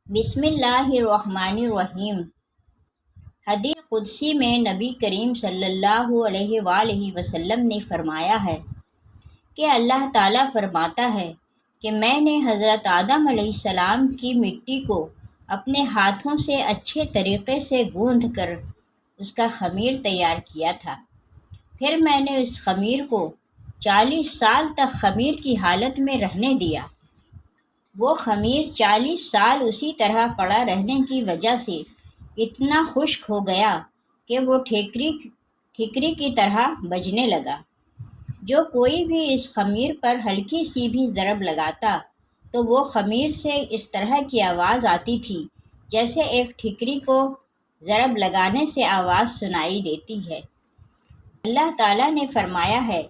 بسم اللہ الرحمن الرحیم۔ حدیث قدسی میں نبی کریم صلی اللہ علیہ وآلہ وسلم نے فرمایا ہے کہ اللہ تعالیٰ فرماتا ہے کہ میں نے حضرت آدم علیہ السلام کی مٹی کو اپنے ہاتھوں سے اچھے طریقے سے گوندھ کر اس کا خمیر تیار کیا تھا۔ پھر میں نے اس خمیر کو 40 سال تک خمیر کی حالت میں رہنے دیا۔ وہ خمیر 40 سال اسی طرح پڑا رہنے کی وجہ سے اتنا خشک ہو گیا کہ وہ ٹھیکری کی طرح بجنے لگا۔ جو کوئی بھی اس خمیر پر ہلکی سی بھی ضرب لگاتا تو وہ خمیر سے اس طرح کی آواز آتی تھی جیسے ایک ٹھیکری کو ضرب لگانے سے آواز سنائی دیتی ہے۔ اللہ تعالیٰ نے فرمایا ہے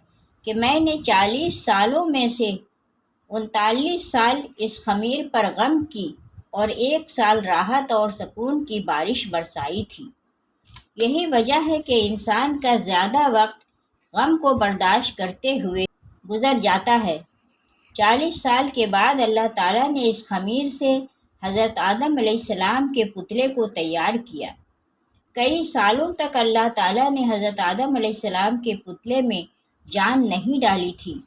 کہ میں نے 40 سالوں میں سے 39 سال اس خمیر پر غم کی اور 1 سال راحت اور سکون کی بارش برسائی تھی۔ یہی وجہ ہے کہ انسان کا زیادہ وقت غم کو برداشت کرتے ہوئے گزر جاتا ہے۔ 40 سال کے بعد اللہ تعالیٰ نے اس خمیر سے حضرت آدم علیہ السلام کے پتلے کو تیار کیا۔ کئی سالوں تک اللہ تعالیٰ نے حضرت آدم علیہ السلام کے پتلے میں جان نہیں ڈالی تھی۔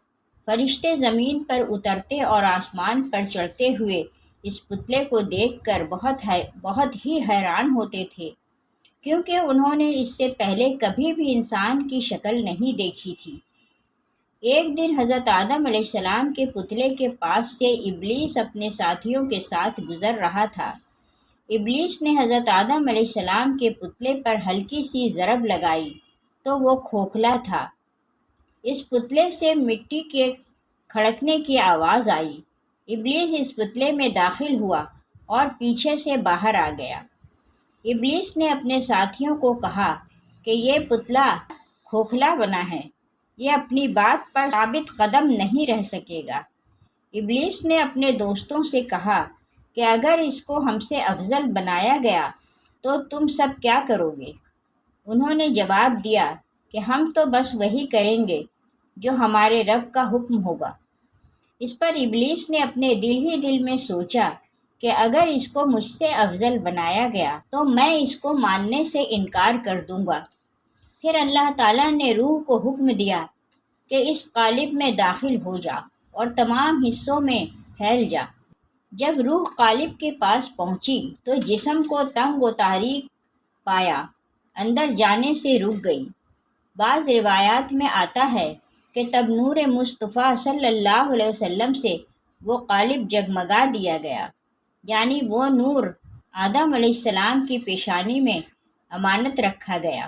فرشتے زمین پر اترتے اور آسمان پر چڑھتے ہوئے اس پتلے کو دیکھ کر بہت ہی حیران ہوتے تھے، کیونکہ انہوں نے اس سے پہلے کبھی بھی انسان کی شکل نہیں دیکھی تھی۔ ایک دن حضرت آدم علیہ السلام کے پتلے کے پاس سے ابلیس اپنے ساتھیوں کے ساتھ گزر رہا تھا۔ ابلیس نے حضرت آدم علیہ السلام کے پتلے پر ہلکی سی ضرب لگائی تو وہ کھوکھلا تھا۔ اس پتلے سے مٹی کے کھڑکنے کی آواز آئی۔ ابلیس اس پتلے میں داخل ہوا اور پیچھے سے باہر آ گیا۔ ابلیس نے اپنے ساتھیوں کو کہا کہ یہ پتلا کھوکھلا بنا ہے، یہ اپنی بات پر ثابت قدم نہیں رہ سکے گا۔ ابلیس نے اپنے دوستوں سے کہا کہ اگر اس کو ہم سے افضل بنایا گیا تو تم سب کیا کرو گے؟ انہوں نے جواب دیا کہ ہم تو بس وہی کریں گے جو ہمارے رب کا حکم ہوگا۔ اس پر ابلیس نے اپنے دل ہی دل میں سوچا کہ اگر اس کو مجھ سے افضل بنایا گیا تو میں اس کو ماننے سے انکار کر دوں گا۔ پھر اللہ تعالیٰ نے روح کو حکم دیا کہ اس قالب میں داخل ہو جا اور تمام حصوں میں پھیل جا۔ جب روح قالب کے پاس پہنچی تو جسم کو تنگ و تاریک پایا، اندر جانے سے رک گئی۔ بعض روایات میں آتا ہے کہ تب نور مصطفیٰ صلی اللہ علیہ وسلم سے وہ قالب جگمگا دیا گیا، یعنی وہ نور آدم علیہ السلام کی پیشانی میں امانت رکھا گیا۔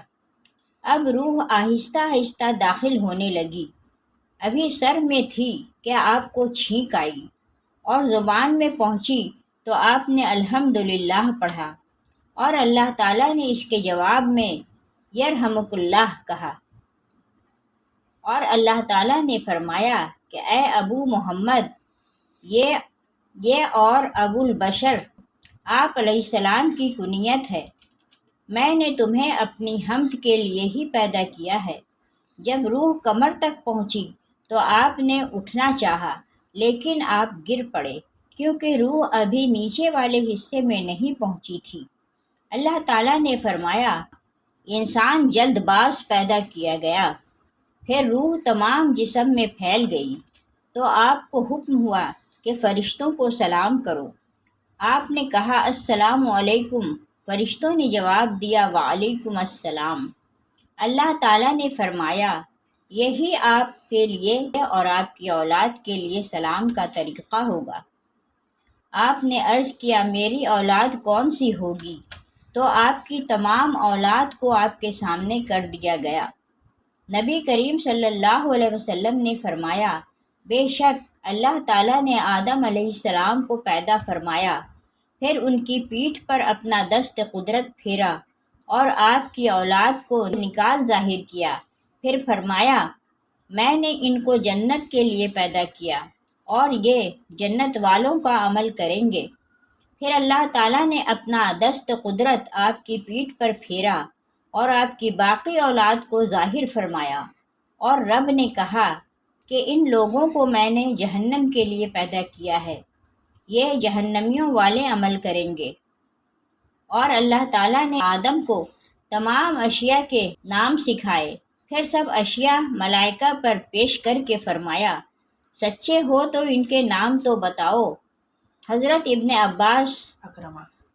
اب روح آہستہ آہستہ داخل ہونے لگی۔ ابھی سر میں تھی کہ آپ کو چھینک آئی اور زبان میں پہنچی تو آپ نے الحمدللہ پڑھا اور اللہ تعالیٰ نے اس کے جواب میں یرحمک اللہ کہا، اور اللہ تعالیٰ نے فرمایا کہ اے ابو محمد، یہ اور ابو البشر آپ علیہ السلام کی کنیت ہے۔ میں نے تمہیں اپنی حمد کے لیے ہی پیدا کیا ہے۔ جب روح کمر تک پہنچی تو آپ نے اٹھنا چاہا لیکن آپ گر پڑے کیونکہ روح ابھی نیچے والے حصے میں نہیں پہنچی تھی۔ اللہ تعالیٰ نے فرمایا انسان جلد باز پیدا کیا گیا۔ پھر روح تمام جسم میں پھیل گئی تو آپ کو حکم ہوا کہ فرشتوں کو سلام کرو۔ آپ نے کہا السلام علیکم، فرشتوں نے جواب دیا وعلیکم السلام۔ اللہ تعالیٰ نے فرمایا یہی آپ کے لیے اور آپ کی اولاد کے لیے سلام کا طریقہ ہوگا۔ آپ نے عرض کیا میری اولاد کون سی ہوگی؟ تو آپ کی تمام اولاد کو آپ کے سامنے کر دیا گیا۔ نبی کریم صلی اللہ علیہ وسلم نے فرمایا بے شک اللہ تعالیٰ نے آدم علیہ السلام کو پیدا فرمایا، پھر ان کی پیٹھ پر اپنا دست قدرت پھیرا اور آپ کی اولاد کو نکال ظاہر کیا، پھر فرمایا میں نے ان کو جنت کے لیے پیدا کیا اور یہ جنت والوں کا عمل کریں گے۔ پھر اللہ تعالیٰ نے اپنا دست قدرت آپ کی پیٹھ پر پھیرا اور آپ کی باقی اولاد کو ظاہر فرمایا، اور رب نے کہا کہ ان لوگوں کو میں نے جہنم کے لیے پیدا کیا ہے، یہ جہنمیوں والے عمل کریں گے۔ اور اللہ تعالیٰ نے آدم کو تمام اشیاء کے نام سکھائے، پھر سب اشیاء ملائکہ پر پیش کر کے فرمایا سچے ہو تو ان کے نام تو بتاؤ۔ حضرت ابن عباس،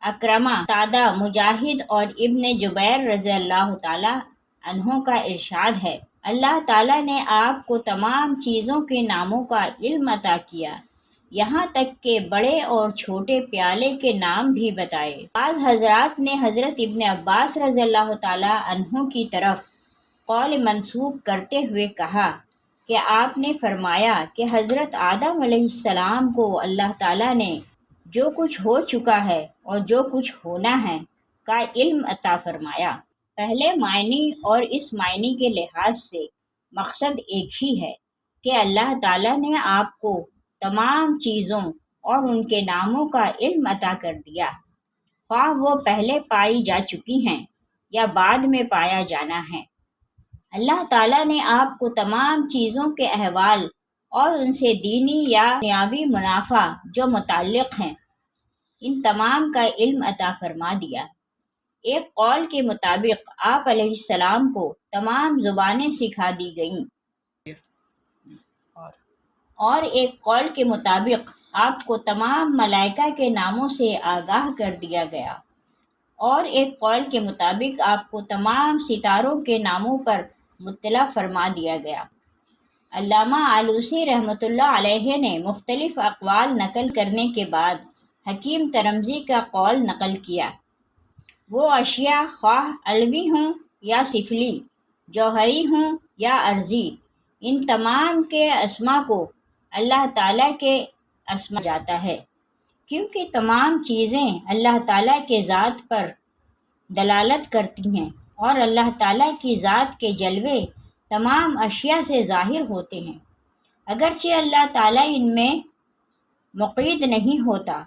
اکرمہ، قتادہ، مجاہد اور ابن جبیر رضی اللہ تعالی عنہ کا ارشاد ہے، اللہ تعالیٰ نے آپ کو تمام چیزوں کے ناموں کا علم عطا کیا، یہاں تک کہ بڑے اور چھوٹے پیالے کے نام بھی بتائے۔ بعض حضرات نے حضرت ابن عباس رضی اللہ تعالی عنہ کی طرف قول منسوب کرتے ہوئے کہا کہ آپ نے فرمایا کہ حضرت آدم علیہ السلام کو اللہ تعالیٰ نے جو کچھ ہو چکا ہے اور جو کچھ ہونا ہے کا علم عطا فرمایا۔ پہلے معنی اور اس معنی کے لحاظ سے مقصد ایک ہی ہے کہ اللہ تعالیٰ نے آپ کو تمام چیزوں اور ان کے ناموں کا علم عطا کر دیا، خواہ وہ پہلے پائی جا چکی ہیں یا بعد میں پایا جانا ہے۔ اللہ تعالیٰ نے آپ کو تمام چیزوں کے احوال اور ان سے دینی یا دنیاوی منافع جو متعلق ہیں ان تمام کا علم عطا فرما دیا۔ ایک قول کے مطابق آپ علیہ السلام کو تمام زبانیں سکھا دی گئیں، اور ایک قول کے مطابق آپ کو تمام ملائکہ کے ناموں سے آگاہ کر دیا گیا، اور ایک قول کے مطابق آپ کو تمام ستاروں کے ناموں پر مطلع فرما دیا گیا۔ علامہ آلوسی رحمۃ اللہ علیہ نے مختلف اقوال نقل کرنے کے بعد حکیم ترمذی کا قول نقل کیا، وہ اشیاء خواہ علوی ہوں یا سفلی، جوہری ہوں یا عرضی، ان تمام کے اسما کو اللہ تعالیٰ کے اسما جاتا ہے، کیونکہ تمام چیزیں اللہ تعالیٰ کے ذات پر دلالت کرتی ہیں، اور اللہ تعالیٰ کی ذات کے جلوے تمام اشیاء سے ظاہر ہوتے ہیں، اگرچہ اللہ تعالیٰ ان میں مقید نہیں ہوتا۔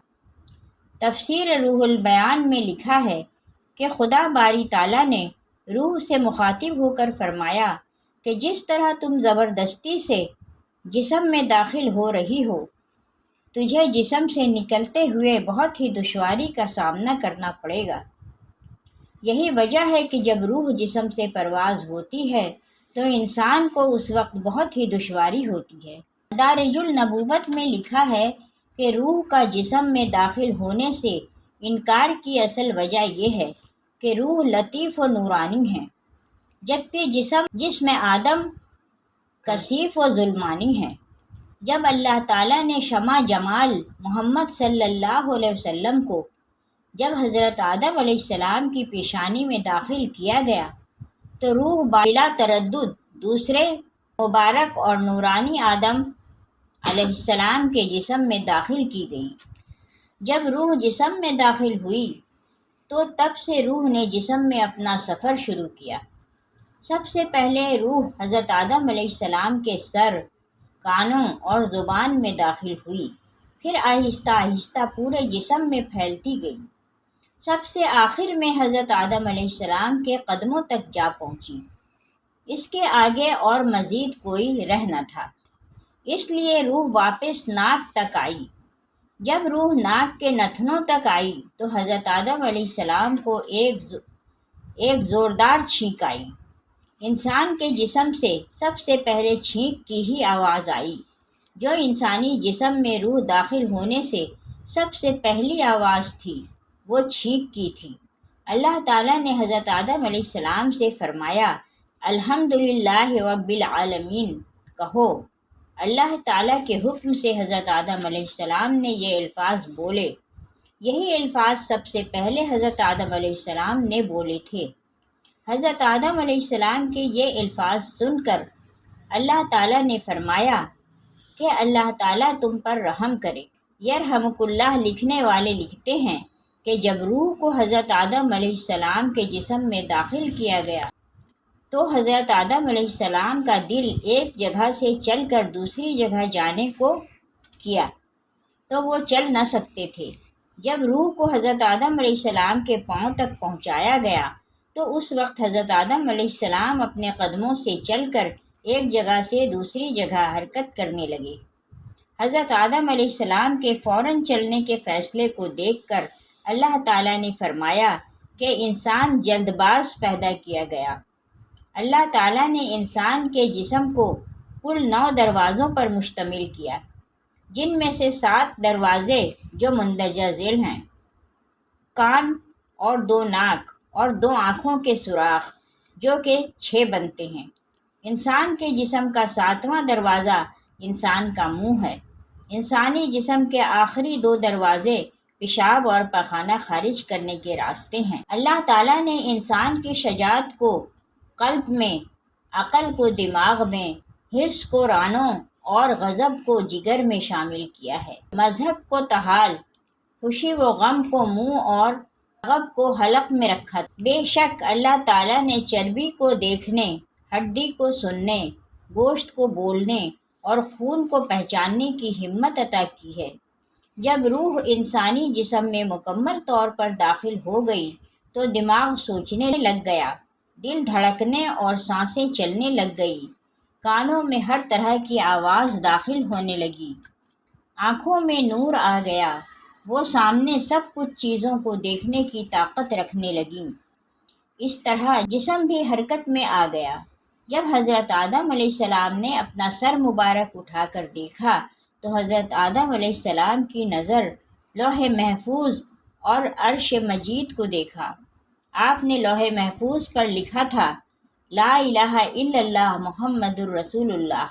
تفسیر روح البیان میں لکھا ہے کہ خدا باری تعالیٰ نے روح سے مخاطب ہو کر فرمایا کہ جس طرح تم زبردستی سے جسم میں داخل ہو رہی ہو، تجھے جسم سے نکلتے ہوئے بہت ہی دشواری کا سامنا کرنا پڑے گا۔ یہی وجہ ہے کہ جب روح جسم سے پرواز ہوتی ہے تو انسان کو اس وقت بہت ہی دشواری ہوتی ہے۔ مدارج النبوت میں لکھا ہے کہ روح کا جسم میں داخل ہونے سے انکار کی اصل وجہ یہ ہے کہ روح لطیف و نورانی ہے، جبکہ جسم آدم کثیف و ظلمانی ہے۔ جب اللہ تعالیٰ نے شمع جمال محمد صلی اللہ علیہ وسلم کو جب حضرت آدم علیہ السلام کی پیشانی میں داخل کیا گیا تو روح بلا تردد دوسرے مبارک اور نورانی آدم علیہ السلام کے جسم میں داخل کی گئی۔ جب روح جسم میں داخل ہوئی تو تب سے روح نے جسم میں اپنا سفر شروع کیا۔ سب سے پہلے روح حضرت آدم علیہ السلام کے سر، کانوں اور زبان میں داخل ہوئی، پھر آہستہ آہستہ پورے جسم میں پھیلتی گئی، سب سے آخر میں حضرت آدم علیہ السلام کے قدموں تک جا پہنچی۔ اس کے آگے اور مزید کوئی رہ نہ تھا، اس لیے روح واپس ناک تک آئی۔ جب روح ناک کے نتنوں تک آئی تو حضرت آدم علیہ السلام کو ایک زوردار چھینک آئی۔ انسان کے جسم سے سب سے پہلے چھینک کی ہی آواز آئی، جو انسانی جسم میں روح داخل ہونے سے سب سے پہلی آواز تھی، وہ چھینک کی تھی۔ اللہ تعالیٰ نے حضرت آدم علیہ السلام سے فرمایا، الحمدللہ رب العالمین کہو۔ اللہ تعالیٰ کے حکم سے حضرت آدم علیہ السلام نے یہ الفاظ بولے۔ یہی الفاظ سب سے پہلے حضرت آدم علیہ السلام نے بولے تھے۔ حضرت آدم علیہ السلام کے یہ الفاظ سن کر اللہ تعالیٰ نے فرمایا کہ اللہ تعالیٰ تم پر رحم کرے۔ یرحمک اللہ لکھنے والے لکھتے ہیں کہ جب روح کو حضرت آدم علیہ السلام کے جسم میں داخل کیا گیا تو حضرت آدم علیہ السلام کا دل ایک جگہ سے چل کر دوسری جگہ جانے کو کیا تو وہ چل نہ سکتے تھے۔ جب روح کو حضرت آدم علیہ السلام کے پاؤں تک پہنچایا گیا تو اس وقت حضرت آدم علیہ السلام اپنے قدموں سے چل کر ایک جگہ سے دوسری جگہ حرکت کرنے لگے۔ حضرت آدم علیہ السلام کے فوراً چلنے کے فیصلے کو دیکھ کر اللہ تعالیٰ نے فرمایا کہ انسان جلد باز پیدا کیا گیا۔ اللہ تعالیٰ نے انسان کے جسم کو کل 9 دروازوں پر مشتمل کیا، جن میں سے 7 دروازے جو مندرجہ ذیل ہیں: کان اور 2 ناک اور 2 آنکھوں کے سوراخ، جو کہ 6 بنتے ہیں۔ انسان کے جسم کا 7واں دروازہ انسان کا منہ ہے۔ انسانی جسم کے آخری 2 دروازے پیشاب اور پخانہ خارج کرنے کے راستے ہیں۔ اللہ تعالیٰ نے انسان کی شجاعت کو قلب میں، عقل کو دماغ میں، حرص کو رانوں اور غضب کو جگر میں شامل کیا ہے۔ مضحک کو طحال، خوشی و غم کو منہ اور رغب کو حلق میں رکھا تھا۔ بے شک اللہ تعالیٰ نے چربی کو دیکھنے، ہڈی کو سننے، گوشت کو بولنے اور خون کو پہچاننے کی ہمت عطا کی ہے۔ جب روح انسانی جسم میں مکمل طور پر داخل ہو گئی تو دماغ سوچنے لگ گیا، دل دھڑکنے اور سانسیں چلنے لگ گئی، کانوں میں ہر طرح کی آواز داخل ہونے لگی، آنکھوں میں نور آ گیا، وہ سامنے سب کچھ چیزوں کو دیکھنے کی طاقت رکھنے لگیں۔ اس طرح جسم بھی حرکت میں آ گیا۔ جب حضرت آدم علیہ السلام نے اپنا سر مبارک اٹھا کر دیکھا تو حضرت آدم علیہ السلام کی نظر لوح محفوظ اور عرش مجید کو دیکھا۔ آپ نے لوح محفوظ پر لکھا تھا: لا الہ الا اللہ محمد الرسول اللہ۔